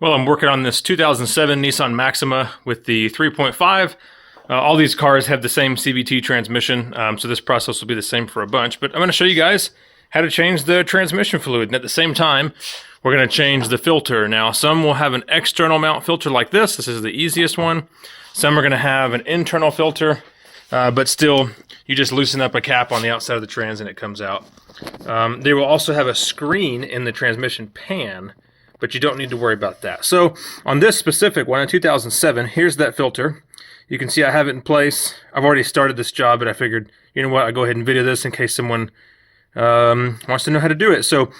Well, I'm working on this 2007 Nissan Maxima with the 3.5. All these cars have the same CVT transmission, so this process will be the same for a bunch. But I'm going to show you guys how to change the transmission fluid. And at the same time, we're going to change the filter. Now, some will have an external mount filter like this. This is the easiest one. Some are going to have an internal filter, but still, you just loosen up a cap on the outside of the trans and it comes out. They will also have a screen in the transmission pan, but you don't need to worry about that. So on this specific one in 2007, here's that filter. You can see I have it in place. I've already started this job, but I figured, you know what, I'll go ahead and video this in case someone wants to know how to do it. So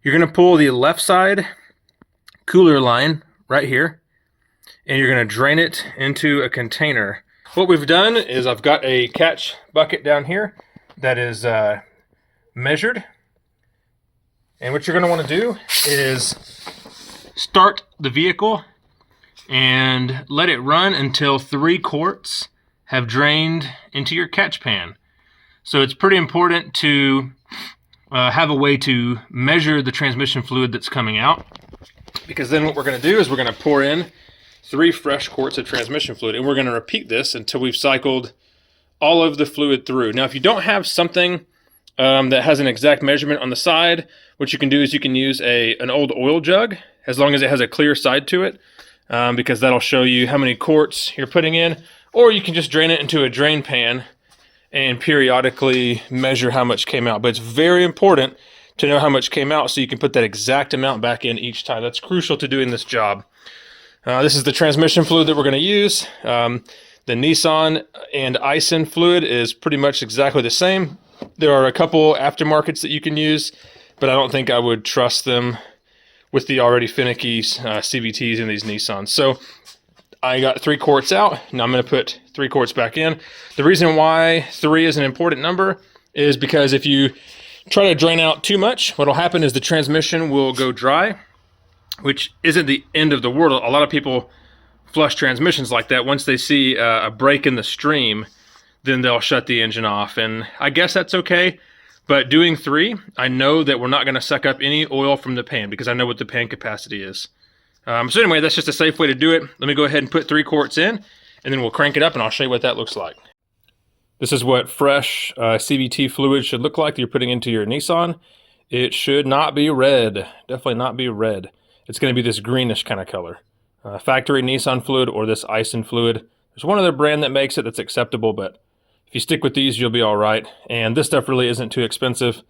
you're going to pull the left side cooler line right here, and you're going to drain it into a container. What we've done is I've got a catch bucket down here that is measured. And what you're going to want to do is start the vehicle and let it run until 3 quarts have drained into your catch pan. So it's pretty important to have a way to measure the transmission fluid that's coming out, because then what we're going to do is we're going to pour in 3 fresh quarts of transmission fluid, and we're going to repeat this until we've cycled all of the fluid through. Now, if you don't have something that has an exact measurement on the side, what you can do is you can use an old oil jug, as long as it has a clear side to it, because that'll show you how many quarts you're putting in, or you can just drain it into a drain pan and periodically measure how much came out. But it's very important to know how much came out so you can put that exact amount back in each time. That's crucial to doing this job. This is the transmission fluid that we're going to use. The Nissan and Aisin fluid is pretty much exactly the same. There are a couple aftermarkets that you can use, but I don't think I would trust them with the already finicky CVTs in these Nissans. So I got 3 quarts out. Now I'm going to put 3 quarts back in. The reason why 3 is an important number is because if you try to drain out too much, what will happen is the transmission will go dry, which isn't the end of the world. A lot of people flush transmissions like that. Once they see a break in the stream, then they'll shut the engine off. And I guess that's okay. But doing 3, I know that we're not going to suck up any oil from the pan because I know what the pan capacity is. So anyway, that's just a safe way to do it. Let me go ahead and put 3 quarts in, and then we'll crank it up and I'll show you what that looks like. This is what fresh CVT fluid should look like that you're putting into your Nissan. It should not be red. Definitely not be red. It's going to be this greenish kind of color. Factory Nissan fluid or this Aisin fluid. There's one other brand that makes it that's acceptable, but if you stick with these, you'll be all right. And this stuff really isn't too expensive.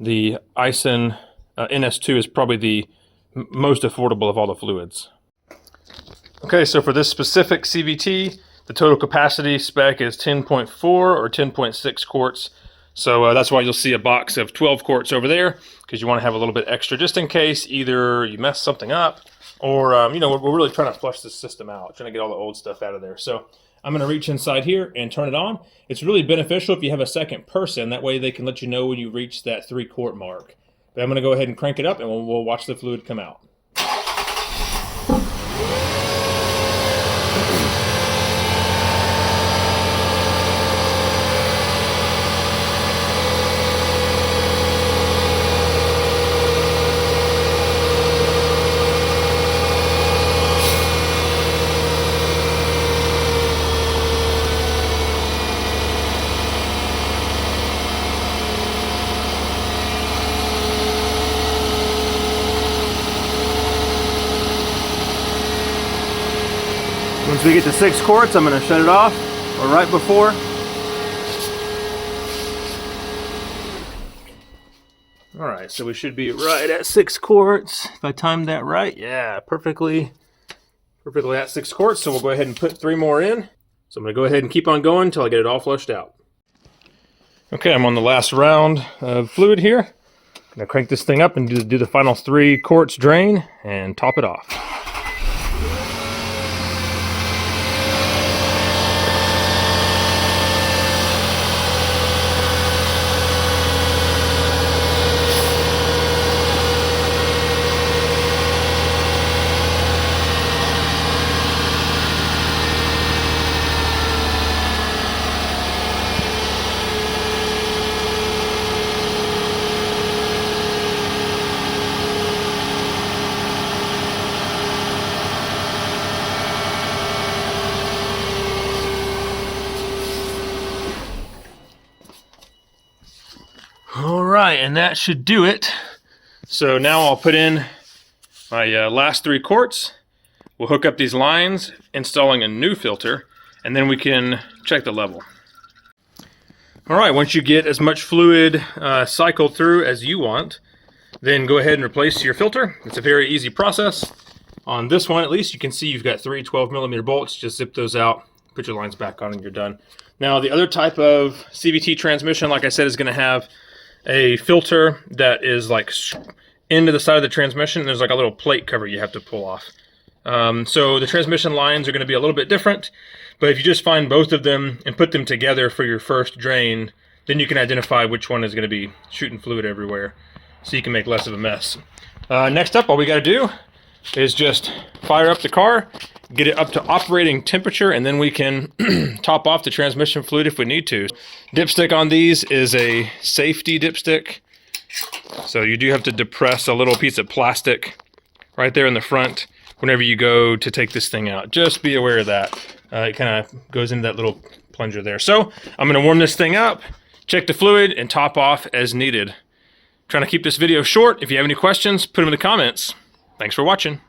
The Aisin NS2 is probably the most affordable of all the fluids. Okay, so for this specific CVT, the total capacity spec is 10.4 or 10.6 quarts. So that's why you'll see a box of 12 quarts over there, because you want to have a little bit extra just in case either you mess something up or, you know, we're really trying to flush this system out, trying to get all the old stuff out of there. So I'm going to reach inside here and turn it on. It's really beneficial if you have a second person. That way they can let you know when you reach that 3 quart mark. But I'm going to go ahead and crank it up and we'll watch the fluid come out. Once we get to 6 quarts, I'm going to shut it off, or right before. Alright, so we should be right at 6 quarts. If I timed that right, yeah, perfectly at 6 quarts. So we'll go ahead and put 3 more in. So I'm going to go ahead and keep on going until I get it all flushed out. Okay, I'm on the last round of fluid here. I'm going to crank this thing up and do the final 3 quarts drain and top it off. right, and that should do it. So now I'll put in my last 3 quarts. We'll hook up these lines, installing a new filter, and then we can check the level. All right, once you get as much fluid cycled through as you want, then go ahead and replace your filter. It's a very easy process. On this one, at least, you can see you've got 3 12mm bolts. Just zip those out, put your lines back on, and you're done. Now, the other type of CVT transmission, like I said, is going to have a filter that is like into the side of the transmission, and there's like a little plate cover you have to pull off. So the transmission lines are going to be a little bit different, but if you just find both of them and put them together for your first drain, then you can identify which one is going to be shooting fluid everywhere, so you can make less of a mess. Next up, all we got to do is just fire up the car, get it up to operating temperature, and then we can top off the transmission fluid if we need to. Dipstick on these is a safety dipstick, so you do have to depress a little piece of plastic right there in the front whenever you go to take this thing out. Just be aware of that. It kind of goes into that little plunger there. So I'm going to warm this thing up, check the fluid, and top off as needed. Trying to keep this video short. If you have any questions, put them in the comments. Thanks for watching.